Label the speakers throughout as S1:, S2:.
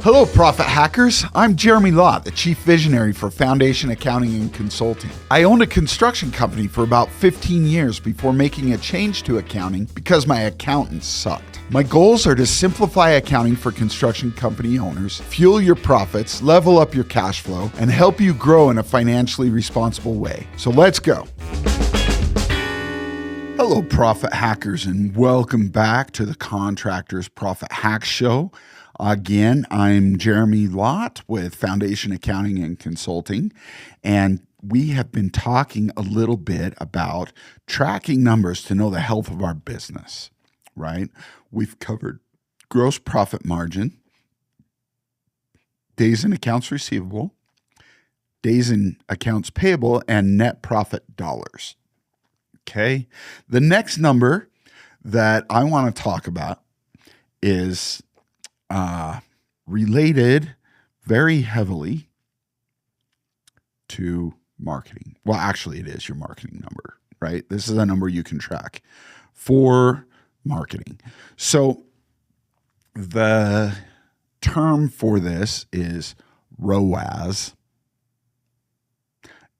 S1: Hello, Profit Hackers. I'm Jeremy Lott, the Chief Visionary for Foundation Accounting and Consulting. I owned a construction company for about 15 years before making a change to accounting because my accountants sucked. My goals are to simplify accounting for construction company owners, fuel your profits, level up your cash flow, and help you grow in a financially responsible way. So let's go. Hello, Profit Hackers, and welcome back to the Contractors Profit Hack Show. Again, I'm Jeremy Lott with Foundation Accounting and Consulting, and we have been talking a little bit about tracking numbers to know the health of our business, right? We've covered gross profit margin, days in accounts receivable, days in accounts payable, and net profit dollars. Okay. The next number that I want to talk about is related very heavily to marketing. Well, actually, it is your marketing number, right? This is a number you can track for marketing. So the term for this is ROAS.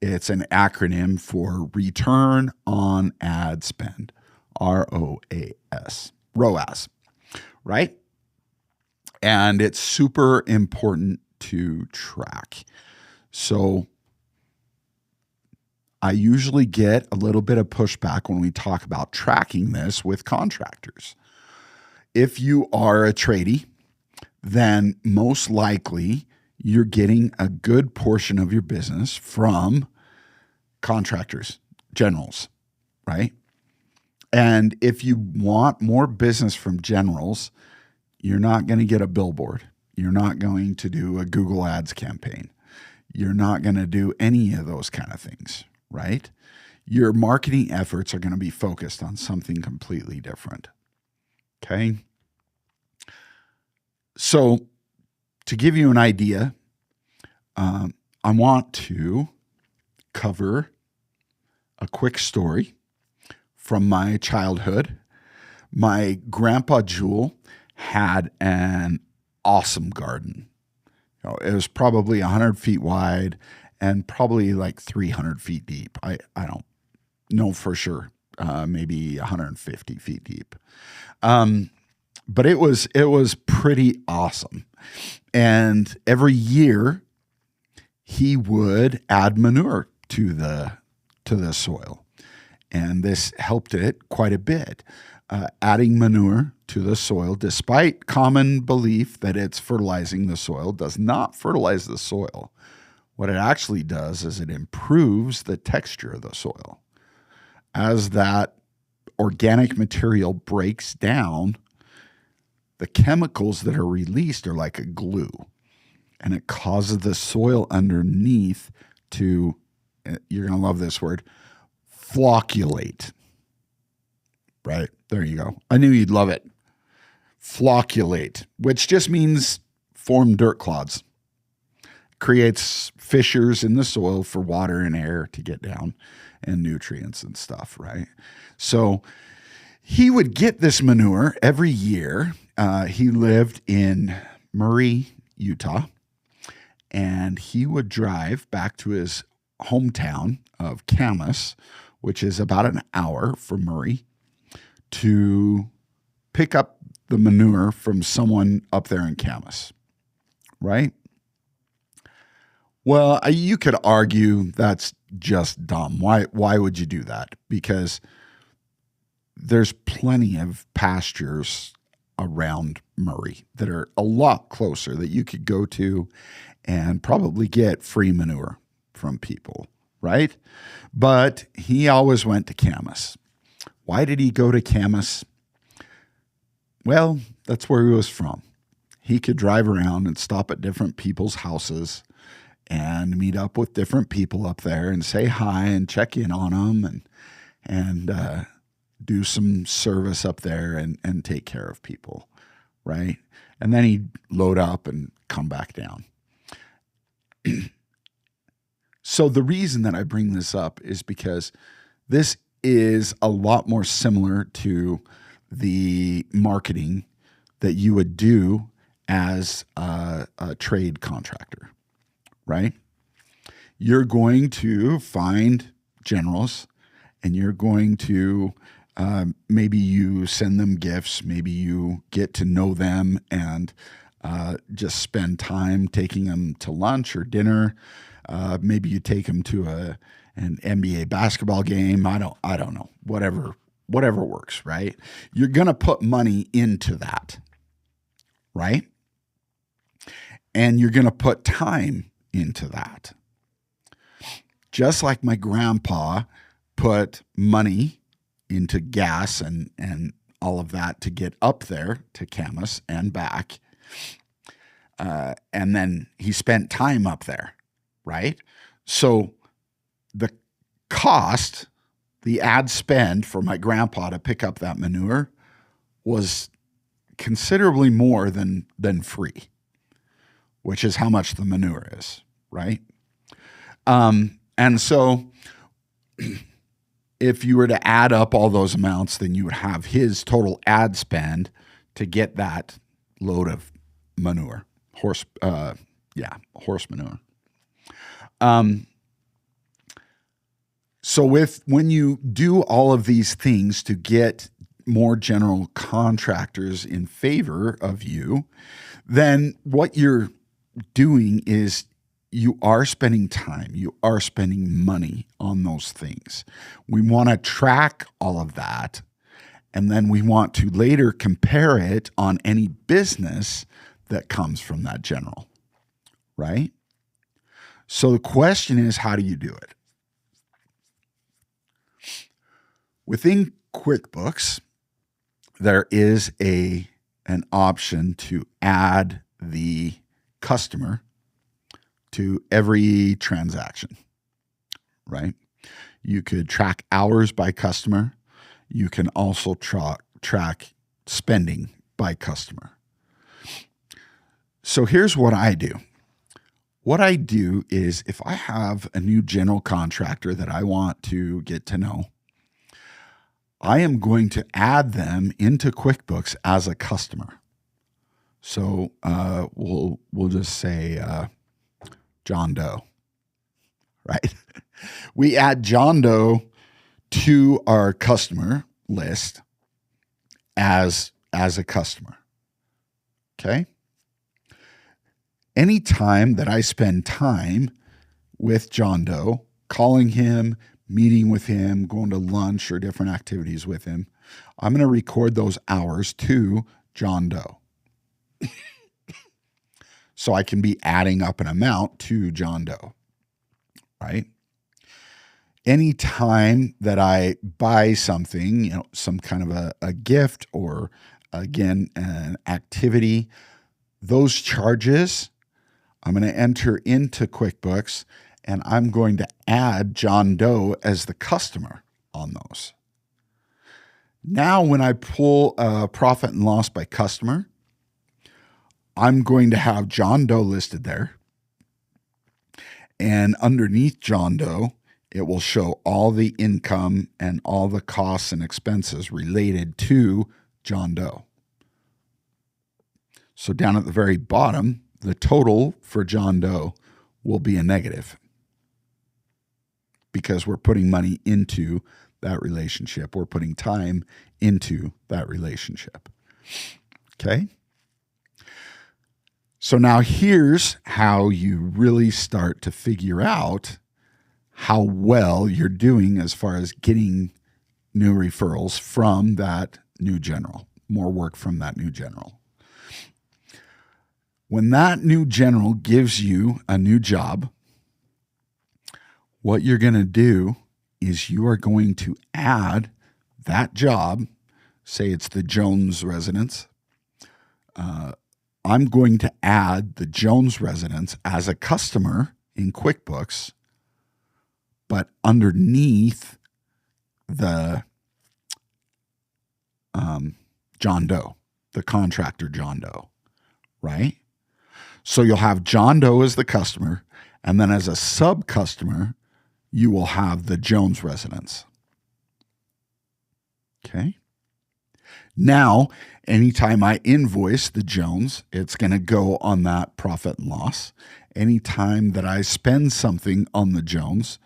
S1: It's an acronym for Return on Ad Spend, ROAS, ROAS, right? And it's super important to track. So I usually get a little bit of pushback when we talk about tracking this with contractors. If you are a tradie, then most likely you're getting a good portion of your business from contractors, generals, right? And if you want more business from generals, you're not going to get a billboard. You're not going to do a Google Ads campaign. You're not going to do any of those kind of things, right? Your marketing efforts are going to be focused on something completely different, okay? So to give you an idea, I want to cover a quick story from my childhood. My grandpa Jewel had an awesome garden. It was probably 100 feet wide and probably like 300 feet deep. I don't know for sure, maybe 150 feet deep. But it was pretty awesome. And every year he would add manure to the soil. And this helped it quite a bit. Adding manure to the soil, despite common belief that it's fertilizing the soil, does not fertilize the soil. What it actually does is it improves the texture of the soil. As that organic material breaks down, the chemicals that are released are like a glue, and it causes the soil underneath to, you're going to love this word, flocculate. Right? There you go. I knew you'd love it. Flocculate, which just means form dirt clods. Creates fissures in the soil for water and air to get down and nutrients and stuff, right? So he would get this manure every year. He lived in Murray, Utah, and he would drive back to his hometown of Camas, which is about an hour from Murray, to pick up the manure from someone up there in Camas, right? Well, you could argue that's just dumb. Why would you do that? Because there's plenty of pastures around Murray that are a lot closer that you could go to and probably get free manure from people, right? But he always went to Camas. Why did he go to Camas? Well, that's where he was from. He could drive around and stop at different people's houses and meet up with different people up there and say hi and check in on them and do some service up there and take care of people, right? And then he'd load up and come back down. So the reason that I bring this up is because this is a lot more similar to the marketing that you would do as a trade contractor, right? You're going to find generals, and you're going to maybe you send them gifts, maybe you get to know them and just spend time taking them to lunch or dinner. Maybe you take them to an NBA basketball game. I don't know. Whatever works, right? You're going to put money into that, right? And you're going to put time into that. Just like my grandpa put money into gas and all of that to get up there to Camas and back. And then he spent time up there, right? So the cost, the ad spend for my grandpa to pick up that manure was considerably more than free, which is how much the manure is, right? And so if you were to add up all those amounts, then you would have his total ad spend to get that load of manure, horse manure. So when you do all of these things to get more general contractors in favor of you, then what you're doing is you are spending time, you are spending money on those things. We want to track all of that, and then we want to later compare it on any business that comes from that general, right? So the question is, how do you do it? Within QuickBooks, there is an option to add the customer to every transaction, right? You could track hours by customer. You can also track spending by customer. So here's what I do. What I do is if I have a new general contractor that I want to get to know, I am going to add them into QuickBooks as a customer. So we'll just say John Doe, right? We add John Doe to our customer list as a customer. Okay? Anytime that I spend time with John Doe, calling him, meeting with him, going to lunch or different activities with him, I'm going to record those hours to John Doe. So I can be adding up an amount to John Doe, right? Anytime that I buy something, some kind of a gift or, again, an activity, those charges I'm going to enter into QuickBooks, and I'm going to add John Doe as the customer on those. Now, when I pull a profit and loss by customer, I'm going to have John Doe listed there. And underneath John Doe, it will show all the income and all the costs and expenses related to John Doe. So down at the very bottom, the total for John Doe will be a negative because we're putting money into that relationship. We're putting time into that relationship. Okay? So now here's how you really start to figure out how well you're doing as far as getting new referrals from that new general, more work from that new general. When that new general gives you a new job, what you're going to do is you are going to add that job, say it's the Jones residence. I'm going to add the Jones residence as a customer in QuickBooks, but underneath the John Doe, the contractor John Doe, right? So you'll have John Doe as the customer, and then as a sub-customer, you will have the Jones residence. Okay? Now, anytime I invoice the Jones, it's going to go on that profit and loss. Anytime that I spend something on the Jones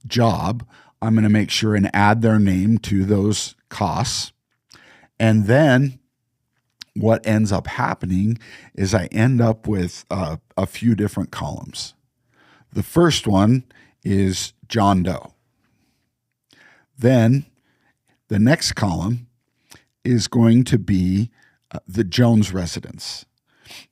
S1: job, I'm going to make sure and add their name to those costs. And then what ends up happening is I end up with a few different columns. The first one is John Doe. Then the next column is going to be the Jones residence.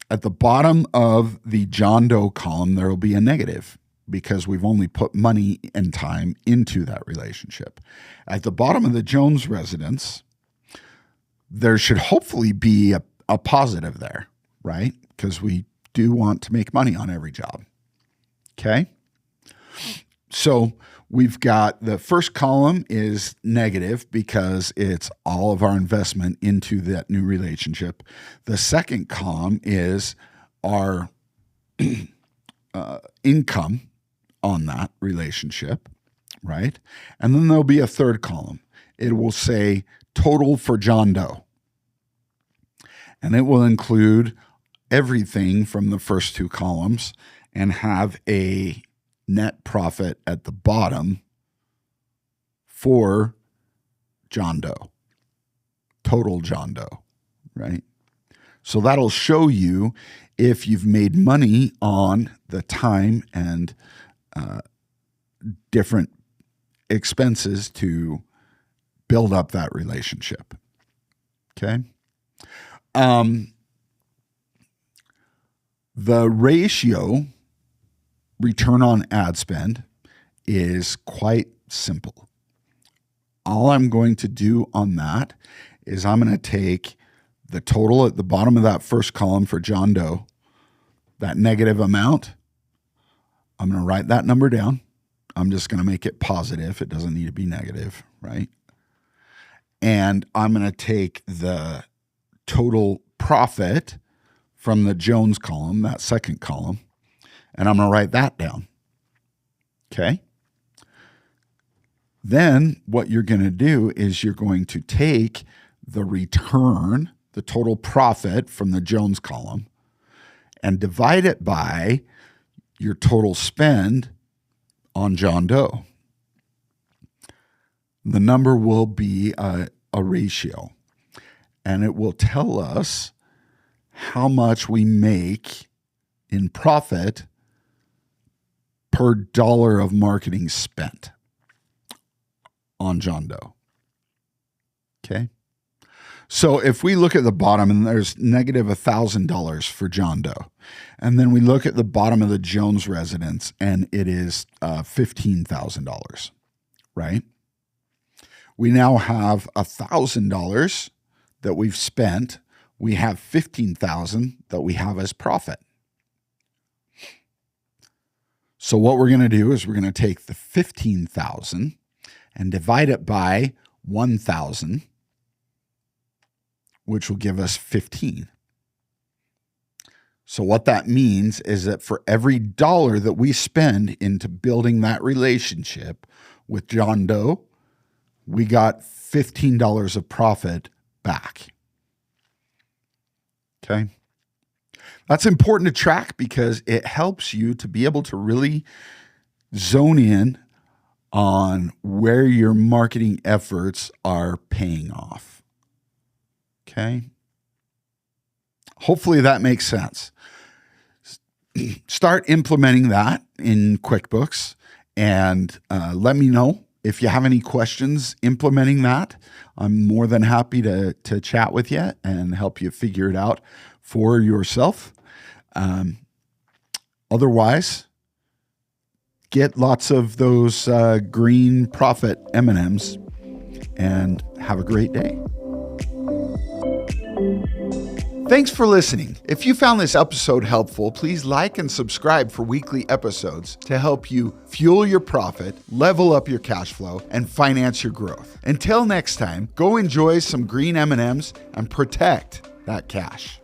S1: At the bottom of the John Doe column, there will be a negative because we've only put money and time into that relationship. At the bottom of the Jones residence, there should hopefully be a positive there, right? Because we do want to make money on every job. Okay? So we've got the first column is negative because it's all of our investment into that new relationship. The second column is our income on that relationship, right? And then there'll be a third column. It will say total for John Doe. And it will include everything from the first two columns and have a net profit at the bottom for John Doe, total John Doe, right? So that'll show you if you've made money on the time and different expenses to build up that relationship. Okay. The ratio return on ad spend is quite simple. All I'm going to do on that is I'm going to take the total at the bottom of that first column for John Doe, that negative amount. I'm going to write that number down. I'm just going to make it positive. It doesn't need to be negative, right? And I'm going to take the total profit from the Jones column, that second column, and I'm going to write that down. Okay? Then what you're going to do is you're going to take the return, the total profit from the Jones column, and divide it by your total spend on John Doe. The number will be a ratio, and it will tell us how much we make in profit per dollar of marketing spent on John Doe. Okay. So if we look at the bottom and there's negative $1,000 for John Doe, and then we look at the bottom of the Jones residence and it is $15,000, right? We now have $1,000 that we've spent. We have $15,000 that we have as profit. So what we're going to do is we're going to take the $15,000 and divide it by 1,000, which will give us 15. So what that means is that for every dollar that we spend into building that relationship with John Doe, we got $15 of profit back. Okay. That's important to track because it helps you to be able to really zone in on where your marketing efforts are paying off. Okay. Hopefully that makes sense. Start implementing that in QuickBooks and let me know if you have any questions implementing that. I'm more than happy to chat with you and help you figure it out for yourself. Otherwise, get lots of those green profit M&Ms and have a great day. Thanks for listening. If you found this episode helpful, please like and subscribe for weekly episodes to help you fuel your profit, level up your cash flow, and finance your growth. Until next time, go enjoy some green M&Ms and protect that cash.